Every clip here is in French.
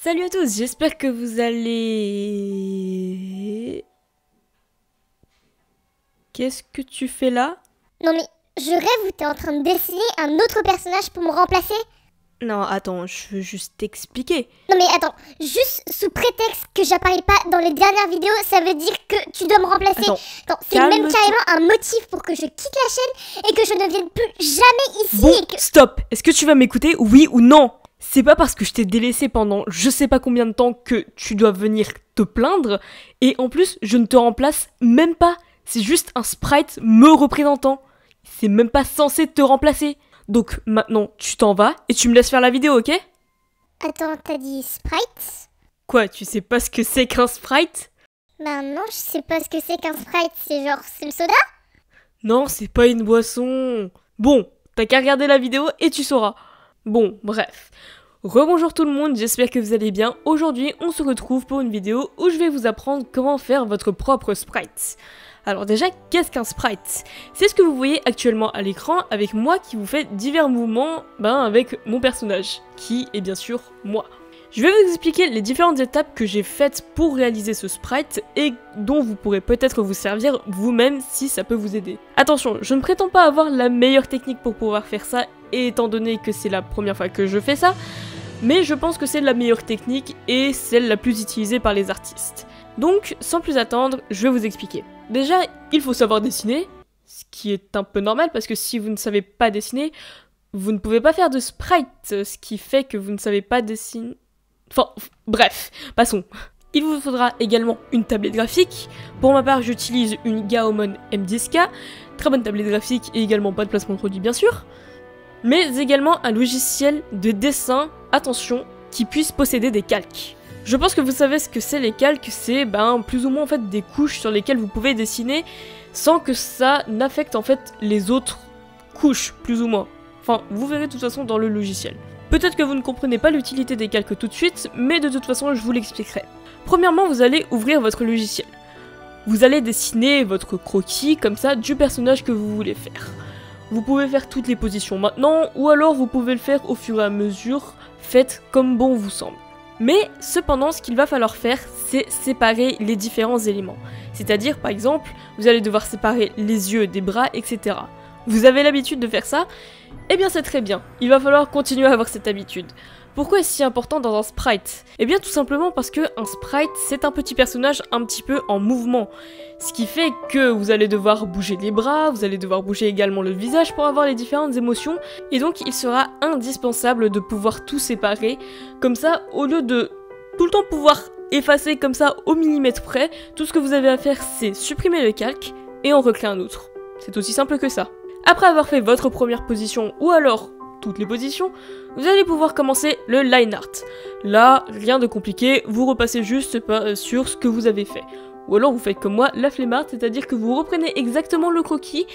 Salut à tous, j'espère que vous allez... Qu'est-ce que tu fais là? Non mais, je rêve où t'es en train de dessiner un autre personnage pour me remplacer? Non, attends, je veux juste t'expliquer. Non mais attends, juste sous prétexte que j'apparais pas dans les dernières vidéos, ça veut dire que tu dois me remplacer. Attends, C'est même carrément un motif pour que je quitte la chaîne et que je ne vienne plus jamais ici Bon, et que... stop. Est-ce que tu vas m'écouter, oui ou non? C'est pas parce que je t'ai délaissé pendant je sais pas combien de temps que tu dois venir te plaindre. Et en plus, je ne te remplace même pas. C'est juste un sprite me représentant. C'est même pas censé te remplacer. Donc maintenant, tu t'en vas et tu me laisses faire la vidéo, ok? Attends, t'as dit sprite? Quoi, tu sais pas ce que c'est qu'un sprite? Bah non, je sais pas ce que c'est qu'un sprite, c'est le soda? Non, c'est pas une boisson. Bon, t'as qu'à regarder la vidéo et tu sauras. Bon, bref. Rebonjour tout le monde, j'espère que vous allez bien. Aujourd'hui, on se retrouve pour une vidéo où je vais vous apprendre comment faire votre propre sprite. Alors déjà, qu'est-ce qu'un sprite? C'est ce que vous voyez actuellement à l'écran avec moi qui vous fait divers mouvements avec mon personnage, qui est bien sûr moi. Je vais vous expliquer les différentes étapes que j'ai faites pour réaliser ce sprite et dont vous pourrez peut-être vous servir vous-même si ça peut vous aider. Attention, je ne prétends pas avoir la meilleure technique pour pouvoir faire ça, étant donné que c'est la première fois que je fais ça, mais je pense que c'est la meilleure technique et celle la plus utilisée par les artistes. Donc, sans plus attendre, je vais vous expliquer. Déjà, il faut savoir dessiner, ce qui est un peu normal parce que si vous ne savez pas dessiner, vous ne pouvez pas faire de sprite, ce qui fait que vous ne savez pas dessiner... Enfin, bref, passons. Il vous faudra également une tablette graphique. Pour ma part, j'utilise une Gaomon M10K, très bonne tablette graphique et également pas de placement de produit bien sûr, mais également un logiciel de dessin, attention, qui puisse posséder des calques. Je pense que vous savez ce que c'est les calques, c'est plus ou moins en fait des couches sur lesquelles vous pouvez dessiner sans que ça n'affecte en fait les autres couches, plus ou moins. Enfin, vous verrez de toute façon dans le logiciel. Peut-être que vous ne comprenez pas l'utilité des calques tout de suite, mais de toute façon je vous l'expliquerai. Premièrement, vous allez ouvrir votre logiciel. Vous allez dessiner votre croquis comme ça du personnage que vous voulez faire. Vous pouvez faire toutes les positions maintenant, ou alors vous pouvez le faire au fur et à mesure, faites comme bon vous semble. Mais cependant, ce qu'il va falloir faire, c'est séparer les différents éléments. C'est-à-dire, par exemple, vous allez devoir séparer les yeux des bras, etc. Vous avez l'habitude de faire ça? Eh bien c'est très bien, il va falloir continuer à avoir cette habitude. Pourquoi est-ce si important dans un sprite? Eh bien tout simplement parce que un sprite c'est un petit personnage un petit peu en mouvement. Ce qui fait que vous allez devoir bouger les bras, vous allez devoir bouger également le visage pour avoir les différentes émotions. Et donc il sera indispensable de pouvoir tout séparer. Comme ça, au lieu de tout le temps pouvoir effacer comme ça au millimètre près, tout ce que vous avez à faire c'est supprimer le calque et en recréer un autre. C'est aussi simple que ça. Après avoir fait votre première position, ou alors toutes les positions, vous allez pouvoir commencer le line art. Là, rien de compliqué, vous repassez juste sur ce que vous avez fait. Ou alors vous faites comme moi, la flemme art, c'est-à-dire que vous reprenez exactement le croquis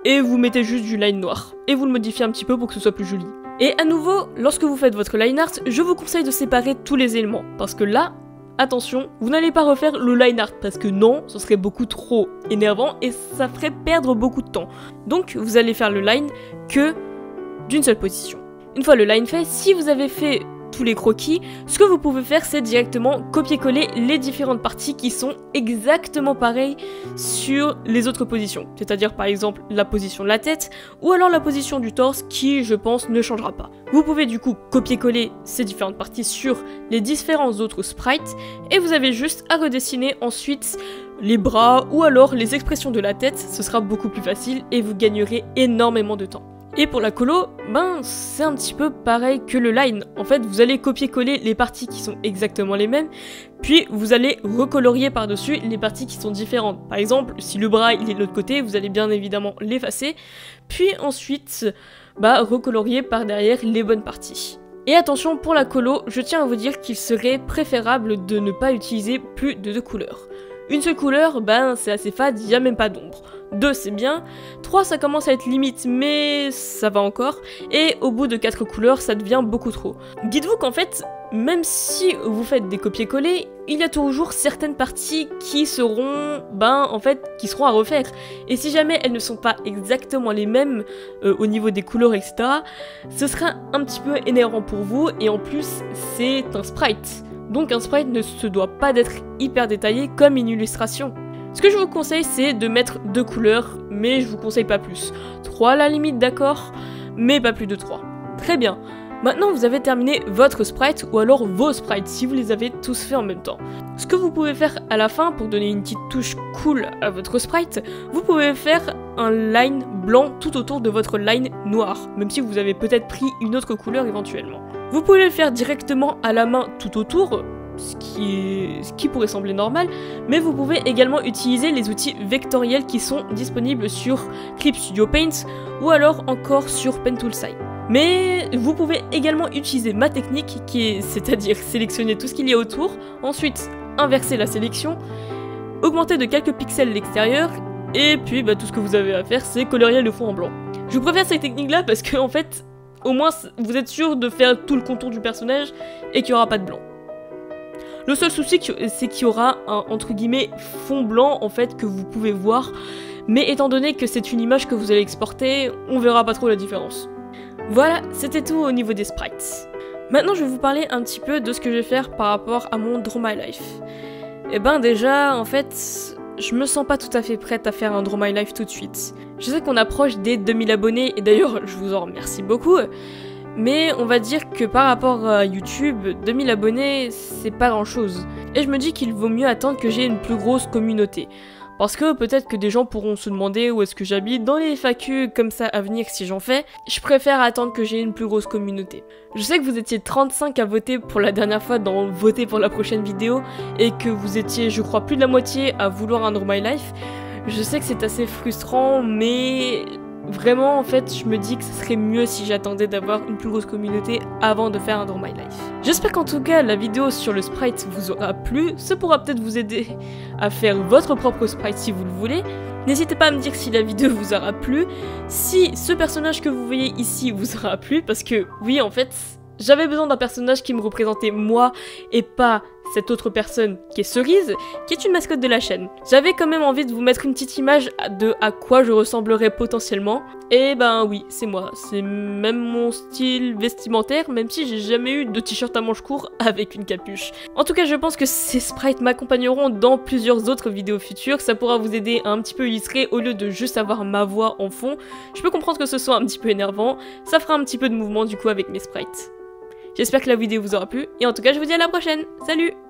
et vous mettez juste du line noir. Et vous le modifiez un petit peu pour que ce soit plus joli. Et à nouveau, lorsque vous faites votre line art, je vous conseille de séparer tous les éléments. Parce que là, attention, vous n'allez pas refaire le line art parce que non, ce serait beaucoup trop énervant et ça ferait perdre beaucoup de temps. Donc vous allez faire le line que d'une seule position. Une fois le line fait, si vous avez fait tous les croquis, ce que vous pouvez faire c'est directement copier-coller les différentes parties qui sont exactement pareilles sur les autres positions. C'est-à-dire par exemple la position de la tête ou alors la position du torse qui je pense ne changera pas. Vous pouvez du coup copier-coller ces différentes parties sur les différents autres sprites et vous avez juste à redessiner ensuite les bras ou alors les expressions de la tête, ce sera beaucoup plus facile et vous gagnerez énormément de temps. Et pour la colo, c'est un petit peu pareil que le line. En fait, vous allez copier-coller les parties qui sont exactement les mêmes, puis vous allez recolorier par-dessus les parties qui sont différentes. Par exemple, si le bras il est de l'autre côté, vous allez bien évidemment l'effacer, puis ensuite recolorier par derrière les bonnes parties. Et attention, pour la colo, je tiens à vous dire qu'il serait préférable de ne pas utiliser plus de 2 couleurs. Une seule couleur, c'est assez fade, il n'y a même pas d'ombre. 2 c'est bien, 3 ça commence à être limite mais ça va encore, et au bout de 4 couleurs ça devient beaucoup trop. Dites-vous qu'en fait, même si vous faites des copier-coller, il y a toujours certaines parties qui seront, qui seront à refaire. Et si jamais elles ne sont pas exactement les mêmes au niveau des couleurs, etc., ce sera un petit peu énervant pour vous, et en plus c'est un sprite. donc un sprite ne se doit pas d'être hyper détaillé comme une illustration. Ce que je vous conseille, c'est de mettre 2 couleurs, mais je vous conseille pas plus. 3 à la limite, d'accord, mais pas plus de 3. Très bien. Maintenant, vous avez terminé votre sprite ou alors vos sprites si vous les avez tous faits en même temps. Ce que vous pouvez faire à la fin pour donner une petite touche cool à votre sprite, vous pouvez faire un line blanc tout autour de votre line noire, même si vous avez peut-être pris une autre couleur éventuellement. Vous pouvez le faire directement à la main tout autour, ce qui pourrait sembler normal, mais vous pouvez également utiliser les outils vectoriels qui sont disponibles sur Clip Studio Paint ou alors encore sur Pen Toolside. Mais vous pouvez également utiliser ma technique c'est-à-dire sélectionner tout ce qu'il y a autour, ensuite inverser la sélection, augmenter de quelques pixels l'extérieur, et puis tout ce que vous avez à faire c'est colorier le fond en blanc. Je vous préfère cette technique là parce que en fait, au moins vous êtes sûr de faire tout le contour du personnage et qu'il n'y aura pas de blanc. Le seul souci c'est qu'il y aura un entre guillemets fond blanc en fait que vous pouvez voir, mais étant donné que c'est une image que vous allez exporter, on verra pas trop la différence. Voilà, c'était tout au niveau des sprites. Maintenant, je vais vous parler un petit peu de ce que je vais faire par rapport à mon Draw My Life. Et déjà, en fait, je me sens pas tout à fait prête à faire un Draw My Life tout de suite. Je sais qu'on approche des 2000 abonnés, et d'ailleurs, je vous en remercie beaucoup, mais on va dire que par rapport à YouTube, 2000 abonnés, c'est pas grand chose. Et je me dis qu'il vaut mieux attendre que j'ai une plus grosse communauté. Parce que peut-être que des gens pourront se demander où est-ce que j'habite dans les FAQ comme ça à venir si j'en fais. Je préfère attendre que j'ai une plus grosse communauté. Je sais que vous étiez 35 à voter pour la dernière fois dans voter pour la prochaine vidéo et que vous étiez, je crois, plus de la moitié à vouloir un Draw My Life. Je sais que c'est assez frustrant, mais vraiment en fait je me dis que ce serait mieux si j'attendais d'avoir une plus grosse communauté avant de faire un Draw My Life. J'espère qu'en tout cas la vidéo sur le sprite vous aura plu, ça pourra peut-être vous aider à faire votre propre sprite si vous le voulez. N'hésitez pas à me dire si la vidéo vous aura plu, si ce personnage que vous voyez ici vous aura plu, parce que oui en fait j'avais besoin d'un personnage qui me représentait moi et pas cette autre personne qui est Cerise, qui est une mascotte de la chaîne. J'avais quand même envie de vous mettre une petite image de à quoi je ressemblerais potentiellement. Et oui, c'est moi. C'est même mon style vestimentaire, même si j'ai jamais eu de t-shirt à manches courtes avec une capuche. En tout cas, je pense que ces sprites m'accompagneront dans plusieurs autres vidéos futures. Ça pourra vous aider à un petit peu illustrer au lieu de juste avoir ma voix en fond. Je peux comprendre que ce soit un petit peu énervant. Ça fera un petit peu de mouvement du coup avec mes sprites. J'espère que la vidéo vous aura plu, et en tout cas je vous dis à la prochaine, salut!